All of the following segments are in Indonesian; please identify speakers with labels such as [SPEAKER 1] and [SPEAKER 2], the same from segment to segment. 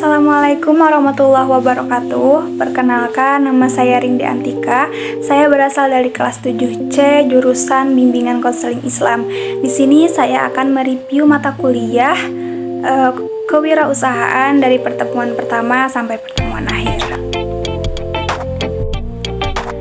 [SPEAKER 1] Assalamualaikum warahmatullahi wabarakatuh. Perkenalkan, nama saya Rindi Antika. Saya berasal dari kelas 7C jurusan Bimbingan Konseling Islam. Di sini saya akan mereview mata kuliah kewirausahaan dari pertemuan pertama sampai pertemuan akhir.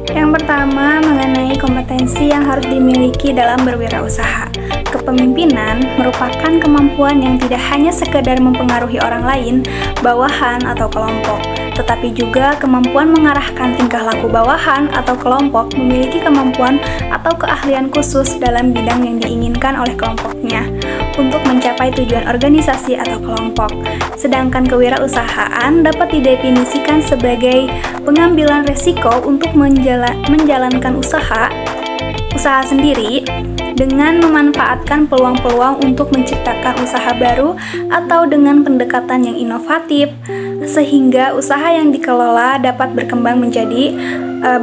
[SPEAKER 1] Yang pertama, mengenai kompetensi yang harus dimiliki dalam berwirausaha. Kepemimpinan merupakan kemampuan yang tidak hanya sekedar mempengaruhi orang lain, bawahan atau kelompok, tetapi juga kemampuan mengarahkan tingkah laku bawahan atau kelompok memiliki kemampuan atau keahlian khusus dalam bidang yang diinginkan oleh kelompoknya untuk mencapai tujuan organisasi atau kelompok. Sedangkan kewirausahaan dapat didefinisikan sebagai pengambilan resiko untuk menjalankan usaha sendiri dengan memanfaatkan peluang-peluang untuk menciptakan usaha baru atau dengan pendekatan yang inovatif sehingga usaha yang dikelola dapat berkembang menjadi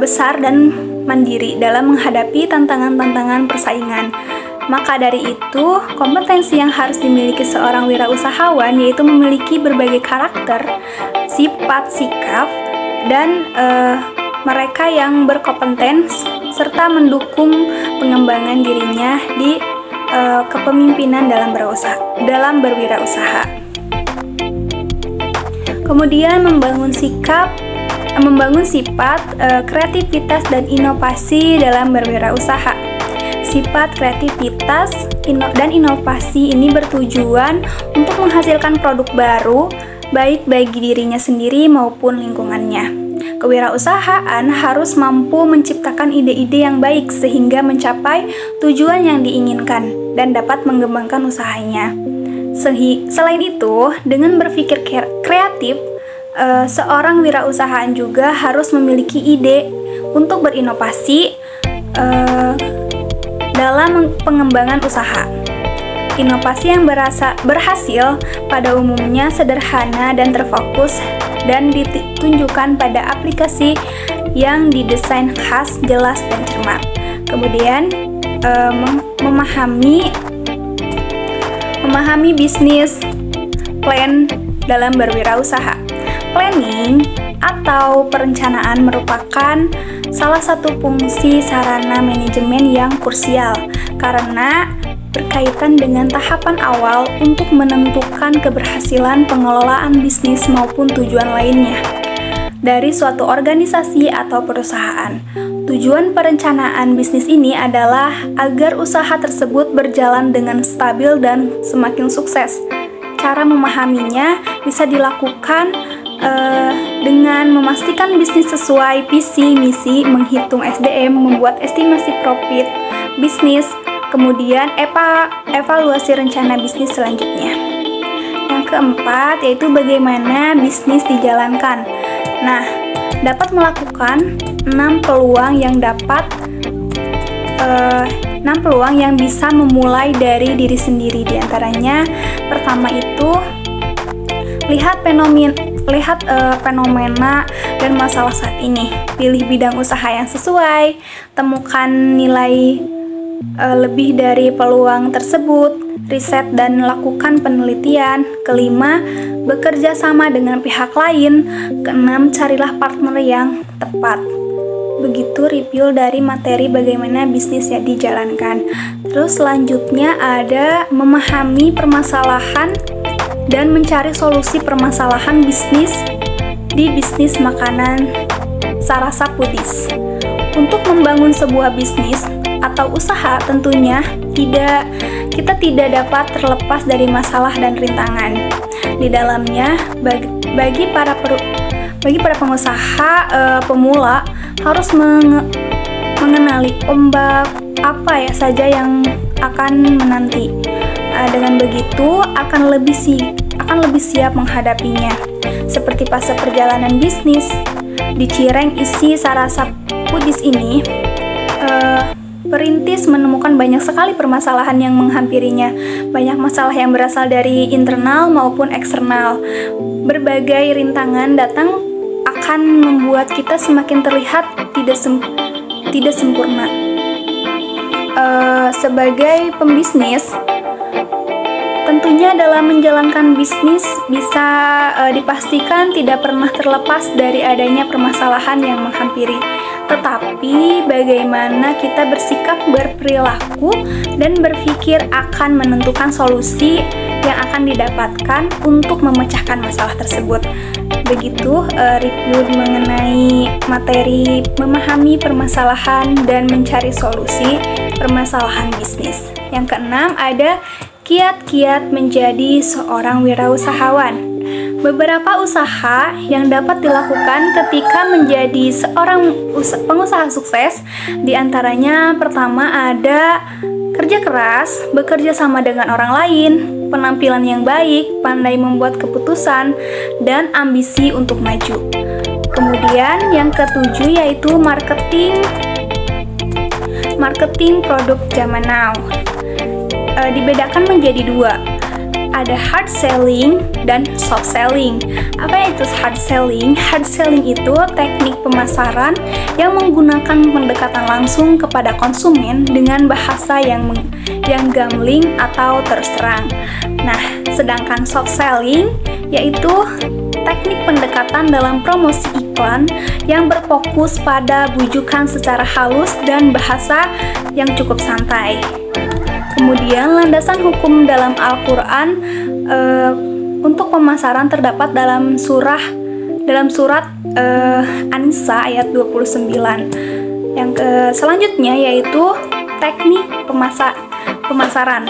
[SPEAKER 1] besar dan mandiri dalam menghadapi tantangan-tantangan persaingan. Maka dari itu, kompetensi yang harus dimiliki seorang wirausahawan yaitu memiliki berbagai karakter, sifat, sikap, dan mereka yang berkompeten serta mendukung pengembangan dirinya di kepemimpinan dalam berwirausaha. Kemudian membangun sifat, kreativitas dan inovasi dalam berwirausaha. Sifat kreativitas dan inovasi ini bertujuan untuk menghasilkan produk baru baik bagi dirinya sendiri maupun lingkungannya. Kewirausahaan harus mampu menciptakan ide-ide yang baik sehingga mencapai tujuan yang diinginkan dan dapat mengembangkan usahanya. Selain itu, dengan berpikir kreatif, seorang wirausahaan juga harus memiliki ide untuk berinovasi dalam pengembangan usaha. Inovasi yang berhasil pada umumnya sederhana dan terfokus dan ditunjukkan pada aplikasi yang didesain khas, jelas, dan cermat. Kemudian memahami bisnis plan dalam berwirausaha. Planning atau perencanaan merupakan salah satu fungsi sarana manajemen yang krusial karena berkaitan dengan tahapan awal untuk menentukan keberhasilan pengelolaan bisnis maupun tujuan lainnya dari suatu organisasi atau perusahaan. Tujuan perencanaan bisnis ini adalah agar usaha tersebut berjalan dengan stabil dan semakin sukses. Cara memahaminya bisa dilakukan dengan memastikan bisnis sesuai visi misi, menghitung SDM, membuat estimasi profit bisnis, kemudian evaluasi rencana bisnis selanjutnya. Yang keempat yaitu bagaimana bisnis dijalankan. Nah, dapat melakukan 6 peluang yang bisa memulai dari diri sendiri. Di antaranya, pertama itu lihat fenomena dan masalah saat ini. Pilih bidang usaha yang sesuai, temukan nilai lebih dari peluang tersebut, riset dan lakukan penelitian. Kelima, bekerja sama dengan pihak lain. Keenam, carilah partner yang tepat. Begitu review dari materi bagaimana bisnisnya dijalankan. Terus selanjutnya ada memahami permasalahan dan mencari solusi permasalahan bisnis di bisnis makanan Sarasa Foodies. Untuk membangun sebuah bisnis atau usaha tentunya kita tidak dapat terlepas dari masalah dan rintangan di dalamnya. Bagi para pengusaha pemula harus mengenali ombak apa saja yang akan menanti. Dengan begitu akan lebih siap menghadapinya. Seperti fase perjalanan bisnis di Cireng isi Sarasa Foodies ini, perintis menemukan banyak sekali permasalahan yang menghampirinya. Banyak masalah yang berasal dari internal maupun eksternal. Berbagai rintangan datang akan membuat kita semakin terlihat tidak sempurna. Sebagai pembisnis, Tentunya dalam menjalankan bisnis bisa dipastikan tidak pernah terlepas dari adanya permasalahan yang menghampiri. Tetapi bagaimana kita bersikap, berperilaku, dan berpikir akan menentukan solusi yang akan didapatkan untuk memecahkan masalah tersebut. Begitu review mengenai materi memahami permasalahan dan mencari solusi permasalahan bisnis. Yang keenam ada kiat-kiat menjadi seorang wirausahawan. Beberapa usaha yang dapat dilakukan ketika menjadi seorang pengusaha sukses, diantaranya pertama ada kerja keras, bekerja sama dengan orang lain, penampilan yang baik, pandai membuat keputusan, dan ambisi untuk maju. Kemudian yang ketujuh yaitu marketing produk zaman now. Dibedakan menjadi dua. Ada hard selling dan soft selling. Apa itu hard selling? Hard selling itu teknik pemasaran yang menggunakan pendekatan langsung kepada konsumen dengan bahasa yang gambling atau terus terang. Nah, sedangkan soft selling yaitu teknik pendekatan dalam promosi iklan yang berfokus pada bujukan secara halus dan bahasa yang cukup santai. Kemudian landasan hukum dalam Al-Quran untuk pemasaran terdapat dalam surat An-Nisa ayat 29. Yang selanjutnya yaitu teknik pemasaran.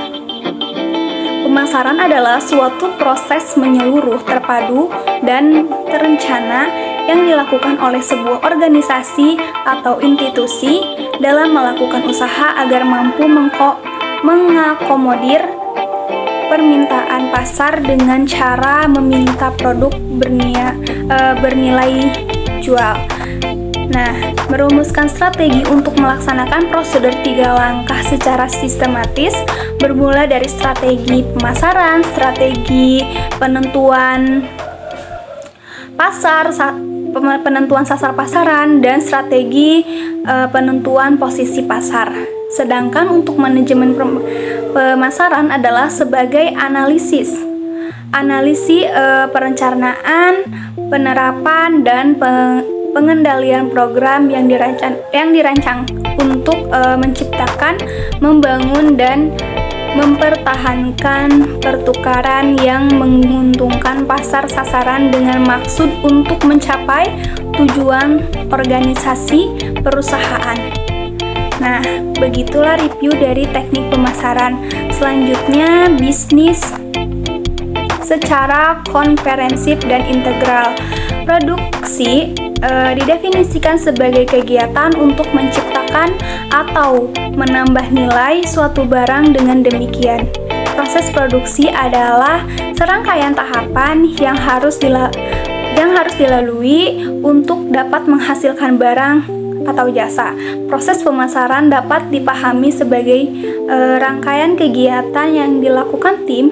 [SPEAKER 1] Pemasaran adalah suatu proses menyeluruh, terpadu, dan terencana yang dilakukan oleh sebuah organisasi atau institusi dalam melakukan usaha agar mampu mengakomodir permintaan pasar dengan cara meminta produk bernilai jual. Nah, merumuskan strategi untuk melaksanakan prosedur 3 langkah secara sistematis bermula dari strategi pemasaran, strategi penentuan sasar pasaran, dan strategi penentuan posisi pasar. Sedangkan untuk manajemen pemasaran adalah sebagai analisis perencanaan, penerapan, dan pengendalian program yang dirancang untuk menciptakan, membangun, dan mempertahankan pertukaran yang menguntungkan pasar sasaran dengan maksud untuk mencapai tujuan organisasi perusahaan. Nah, begitulah review dari teknik pemasaran. Selanjutnya, bisnis secara komprehensif dan integral. Produksi didefinisikan sebagai kegiatan untuk menciptakan atau menambah nilai suatu barang. Dengan demikian, proses produksi adalah serangkaian tahapan yang harus dilalui untuk dapat menghasilkan barang atau jasa. Proses pemasaran dapat dipahami sebagai rangkaian kegiatan yang dilakukan tim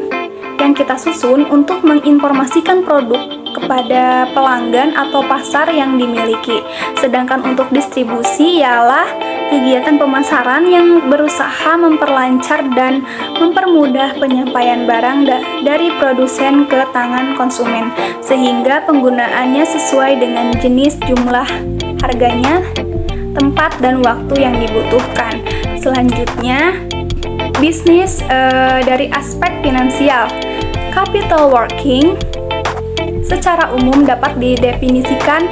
[SPEAKER 1] yang kita susun untuk menginformasikan produk kepada pelanggan atau pasar yang dimiliki. Sedangkan untuk distribusi ialah kegiatan pemasaran yang berusaha memperlancar dan mempermudah penyampaian barang dari produsen ke tangan konsumen, sehingga penggunaannya sesuai dengan jenis, jumlah, harganya, tempat, dan waktu yang dibutuhkan. Selanjutnya, bisnis dari aspek finansial. Capital working secara umum dapat didefinisikan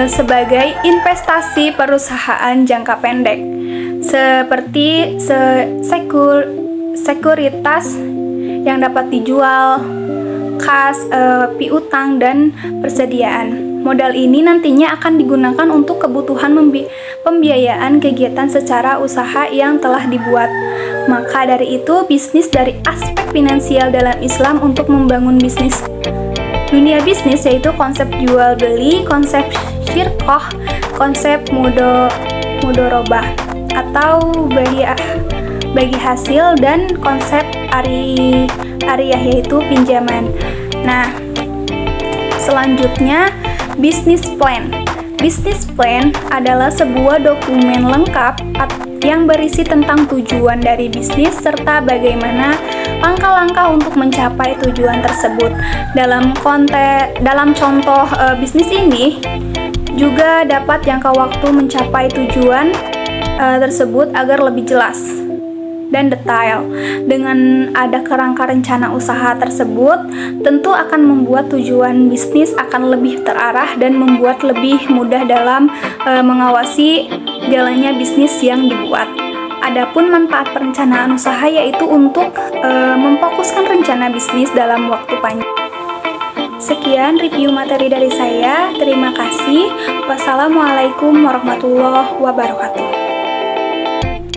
[SPEAKER 1] sebagai investasi perusahaan jangka pendek, seperti sekuritas yang dapat dijual, kas, piutang, dan persediaan. Modal ini nantinya akan digunakan untuk kebutuhan pembiayaan kegiatan secara usaha yang telah dibuat. Maka dari itu, bisnis dari aspek finansial dalam Islam untuk membangun bisnis. Dunia bisnis yaitu konsep jual beli, konsep syirkoh, konsep mudorobah atau bagi hasil, dan konsep ariyah yaitu pinjaman. Nah, selanjutnya Business plan. Business plan adalah sebuah dokumen lengkap yang berisi tentang tujuan dari bisnis serta bagaimana langkah-langkah untuk mencapai tujuan tersebut. Dalam contoh bisnis ini juga dapat jangka waktu mencapai tujuan tersebut agar lebih jelas dan detail. Dengan ada kerangka rencana usaha tersebut, tentu akan membuat tujuan bisnis akan lebih terarah dan membuat lebih mudah dalam mengawasi jalannya bisnis yang dibuat. Adapun manfaat perencanaan usaha yaitu untuk memfokuskan rencana bisnis dalam waktu panjang. Sekian review materi dari saya. Terima kasih. Wassalamualaikum warahmatullahi wabarakatuh.